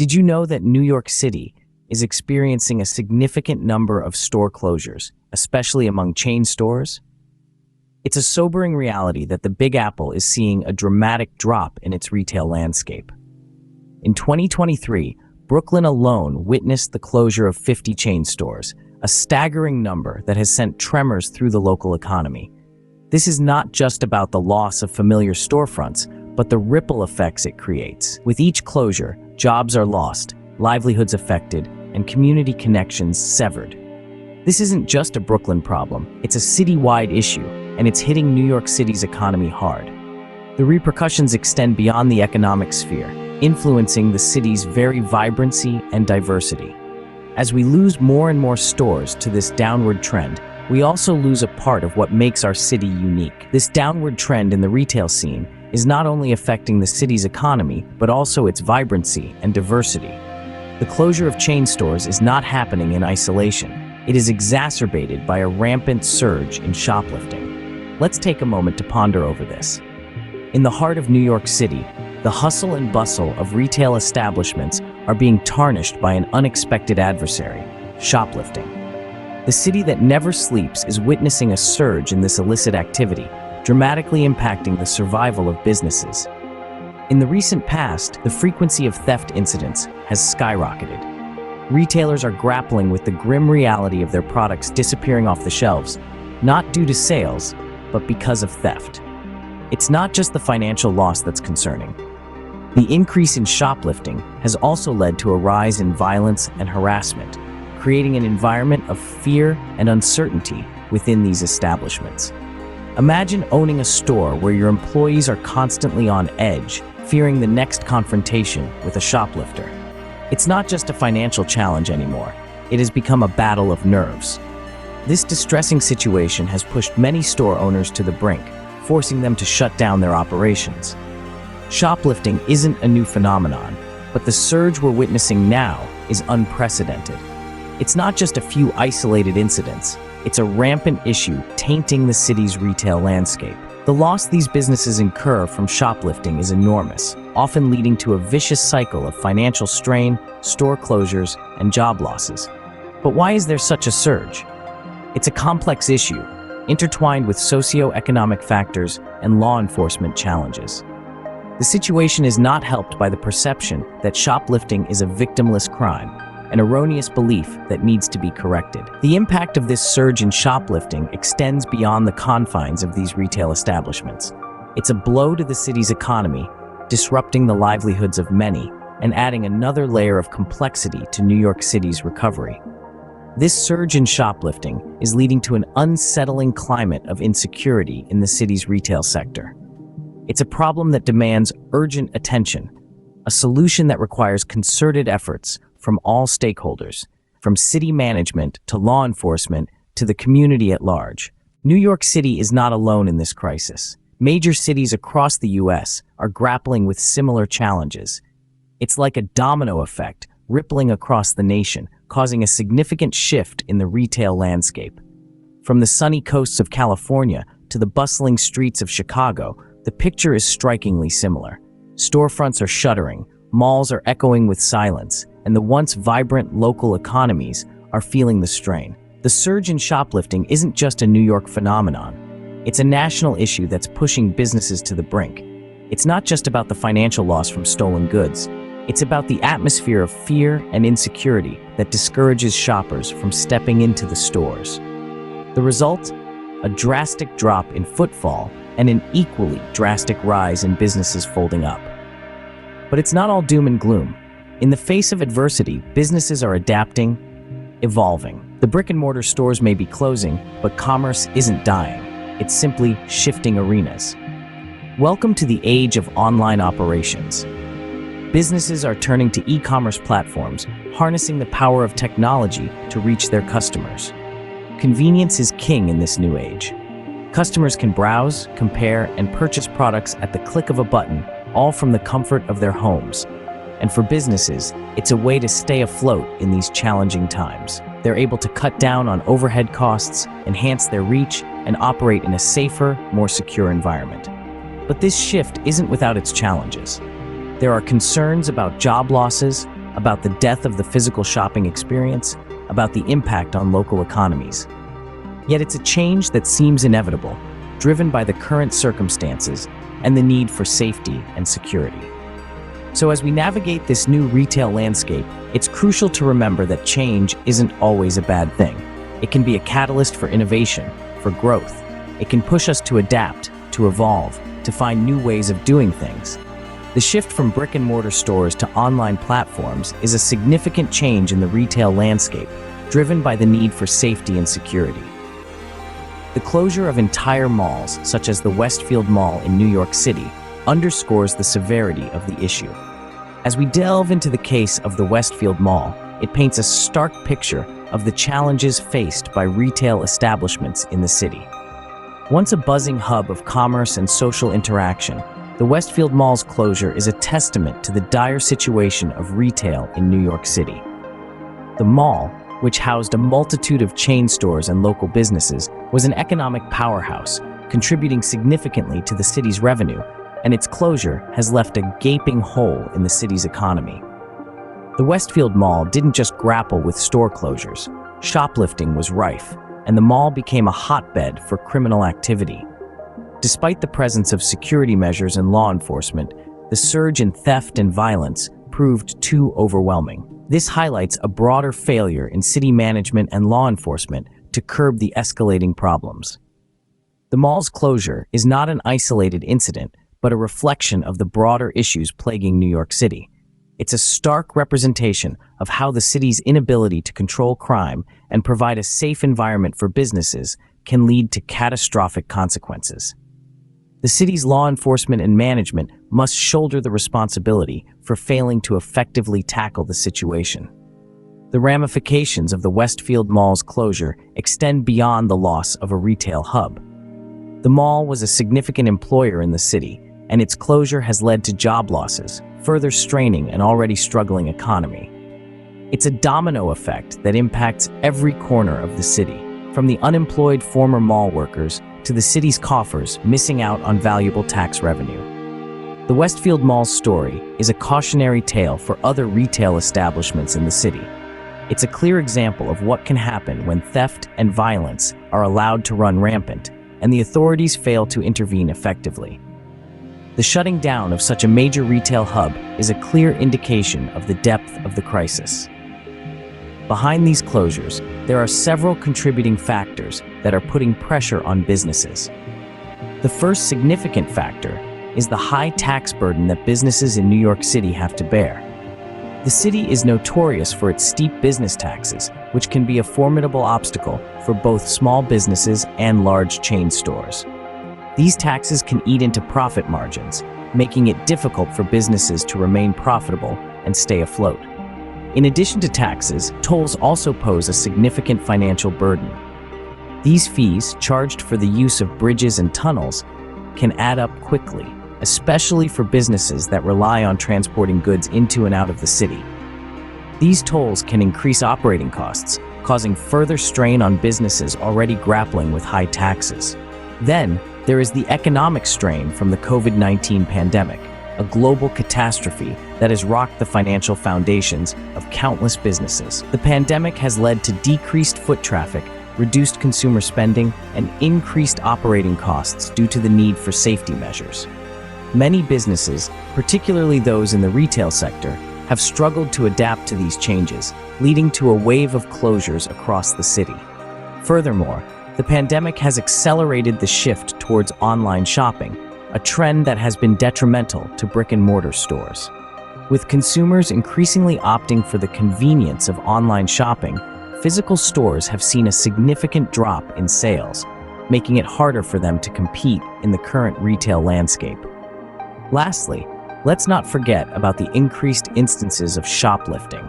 Did you know that New York City is experiencing a significant number of store closures, especially among chain stores? It's a sobering reality that the Big Apple is seeing a dramatic drop in its retail landscape. In 2023, Brooklyn alone witnessed the closure of 50 chain stores, a staggering number that has sent tremors through the local economy. This is not just about the loss of familiar storefronts, but the ripple effects it creates. With each closure, jobs are lost, livelihoods affected, and community connections severed. This isn't just a Brooklyn problem, it's a citywide issue, and it's hitting New York City's economy hard. The repercussions extend beyond the economic sphere, influencing the city's very vibrancy and diversity. As we lose more and more stores to this downward trend, we also lose a part of what makes our city unique. This downward trend in the retail scene is not only affecting the city's economy, but also its vibrancy and diversity. The closure of chain stores is not happening in isolation. It is exacerbated by a rampant surge in shoplifting. Let's take a moment to ponder over this. In the heart of New York City, the hustle and bustle of retail establishments are being tarnished by an unexpected adversary: shoplifting. The city that never sleeps is witnessing a surge in this illicit activity, dramatically impacting the survival of businesses. In the recent past, the frequency of theft incidents has skyrocketed. Retailers are grappling with the grim reality of their products disappearing off the shelves, not due to sales, but because of theft. It's not just the financial loss that's concerning. The increase in shoplifting has also led to a rise in violence and harassment, creating an environment of fear and uncertainty within these establishments. Imagine owning a store where your employees are constantly on edge, fearing the next confrontation with a shoplifter. It's not just a financial challenge anymore. It has become a battle of nerves. This distressing situation has pushed many store owners to the brink, forcing them to shut down their operations. Shoplifting isn't a new phenomenon, but the surge we're witnessing now is unprecedented. It's not just a few isolated incidents. It's a rampant issue tainting the city's retail landscape. The loss these businesses incur from shoplifting is enormous, often leading to a vicious cycle of financial strain, store closures, and job losses. But why is there such a surge? It's a complex issue, intertwined with socio-economic factors and law enforcement challenges. The situation is not helped by the perception that shoplifting is a victimless crime, an erroneous belief that needs to be corrected. The impact of this surge in shoplifting extends beyond the confines of these retail establishments. It's a blow to the city's economy, disrupting the livelihoods of many and adding another layer of complexity to New York City's recovery. This surge in shoplifting is leading to an unsettling climate of insecurity in the city's retail sector. It's a problem that demands urgent attention, a solution that requires concerted efforts from all stakeholders, from city management to law enforcement to the community at large. New York City is not alone in this crisis. Major cities across the U.S. are grappling with similar challenges. It's like a domino effect rippling across the nation, causing a significant shift in the retail landscape. From the sunny coasts of California to the bustling streets of Chicago, the picture is strikingly similar. Storefronts are shuttering, malls are echoing with silence, and the once vibrant local economies are feeling the strain. The surge in shoplifting isn't just a New York phenomenon. It's a national issue that's pushing businesses to the brink. It's not just about the financial loss from stolen goods. It's about the atmosphere of fear and insecurity that discourages shoppers from stepping into the stores. The result? A drastic drop in footfall and an equally drastic rise in businesses folding up. But it's not all doom and gloom. In the face of adversity, businesses are adapting, evolving. The brick-and-mortar stores may be closing, but commerce isn't dying. It's simply shifting arenas. Welcome to the age of online operations. Businesses are turning to e-commerce platforms, harnessing the power of technology to reach their customers. Convenience is king in this new age. Customers can browse, compare, and purchase products at the click of a button, all from the comfort of their homes. And for businesses, it's a way to stay afloat in these challenging times. They're able to cut down on overhead costs, enhance their reach, and operate in a safer, more secure environment. But this shift isn't without its challenges. There are concerns about job losses, about the death of the physical shopping experience, about the impact on local economies. Yet it's a change that seems inevitable, driven by the current circumstances and the need for safety and security. So as we navigate this new retail landscape, it's crucial to remember that change isn't always a bad thing. It can be a catalyst for innovation, for growth. It can push us to adapt, to evolve, to find new ways of doing things. The shift from brick-and-mortar stores to online platforms is a significant change in the retail landscape, driven by the need for safety and security. The closure of entire malls, such as the Westfield Mall in New York City, underscores the severity of the issue. As we delve into the case of the Westfield Mall, it paints a stark picture of the challenges faced by retail establishments in the city. Once a buzzing hub of commerce and social interaction, the Westfield Mall's closure is a testament to the dire situation of retail in New York City. The mall, which housed a multitude of chain stores and local businesses, was an economic powerhouse, contributing significantly to the city's revenue, and its closure has left a gaping hole in the city's economy. The Westfield Mall didn't just grapple with store closures. Shoplifting was rife, and the mall became a hotbed for criminal activity. Despite the presence of security measures and law enforcement, the surge in theft and violence proved too overwhelming. This highlights a broader failure in city management and law enforcement to curb the escalating problems. The mall's closure is not an isolated incident, but a reflection of the broader issues plaguing New York City. It's a stark representation of how the city's inability to control crime and provide a safe environment for businesses can lead to catastrophic consequences. The city's law enforcement and management must shoulder the responsibility for failing to effectively tackle the situation. The ramifications of the Westfield Mall's closure extend beyond the loss of a retail hub. The mall was a significant employer in the city, and its closure has led to job losses, further straining an already struggling economy. It's a domino effect that impacts every corner of the city, from the unemployed former mall workers to the city's coffers missing out on valuable tax revenue. The Westfield Mall's story is a cautionary tale for other retail establishments in the city. It's a clear example of what can happen when theft and violence are allowed to run rampant, and the authorities fail to intervene effectively. The shutting down of such a major retail hub is a clear indication of the depth of the crisis. Behind these closures, there are several contributing factors that are putting pressure on businesses. The first significant factor is the high tax burden that businesses in New York City have to bear. The city is notorious for its steep business taxes, which can be a formidable obstacle for both small businesses and large chain stores. These taxes can eat into profit margins, making it difficult for businesses to remain profitable and stay afloat. In addition to taxes, tolls also pose a significant financial burden. These fees, charged for the use of bridges and tunnels, can add up quickly, especially for businesses that rely on transporting goods into and out of the city. These tolls can increase operating costs, causing further strain on businesses already grappling with high taxes. Then, there is the economic strain from the COVID-19 pandemic, a global catastrophe that has rocked the financial foundations of countless businesses. The pandemic has led to decreased foot traffic, reduced consumer spending, and increased operating costs due to the need for safety measures. Many businesses, particularly those in the retail sector, have struggled to adapt to these changes, leading to a wave of closures across the city. Furthermore, the pandemic has accelerated the shift towards online shopping, a trend that has been detrimental to brick-and-mortar stores. With consumers increasingly opting for the convenience of online shopping, physical stores have seen a significant drop in sales, making it harder for them to compete in the current retail landscape. Lastly, let's not forget about the increased instances of shoplifting.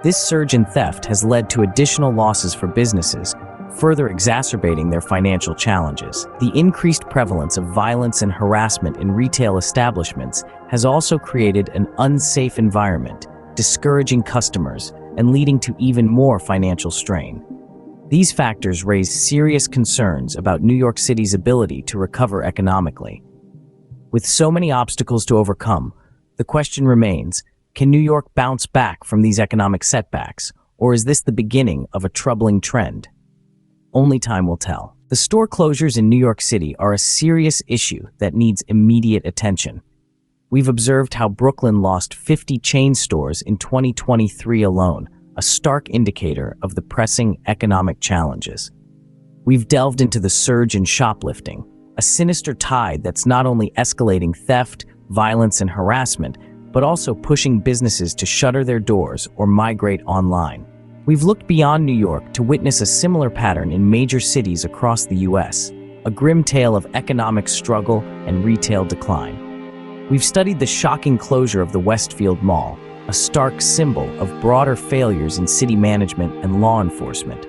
This surge in theft has led to additional losses for businesses, further exacerbating their financial challenges. The increased prevalence of violence and harassment in retail establishments has also created an unsafe environment, discouraging customers and leading to even more financial strain. These factors raise serious concerns about New York City's ability to recover economically. With so many obstacles to overcome, the question remains, Can New York bounce back from these economic setbacks, or is this the beginning of a troubling trend? Only time will tell. The store closures in New York City are a serious issue that needs immediate attention. We've observed how Brooklyn lost 50 chain stores in 2023 alone, a stark indicator of the pressing economic challenges. We've delved into the surge in shoplifting, a sinister tide that's not only escalating theft, violence, and harassment, but also pushing businesses to shutter their doors or migrate online. We've looked beyond New York to witness a similar pattern in major cities across the U.S., a grim tale of economic struggle and retail decline. We've studied the shocking closure of the Westfield Mall, a stark symbol of broader failures in city management and law enforcement.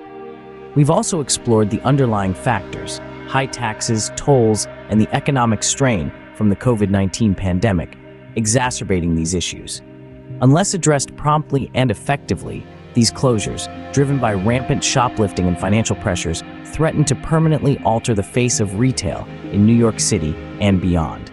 We've also explored the underlying factors, high taxes, tolls, and the economic strain from the COVID-19 pandemic, exacerbating these issues. Unless addressed promptly and effectively, these closures, driven by rampant shoplifting and financial pressures, threaten to permanently alter the face of retail in New York City and beyond.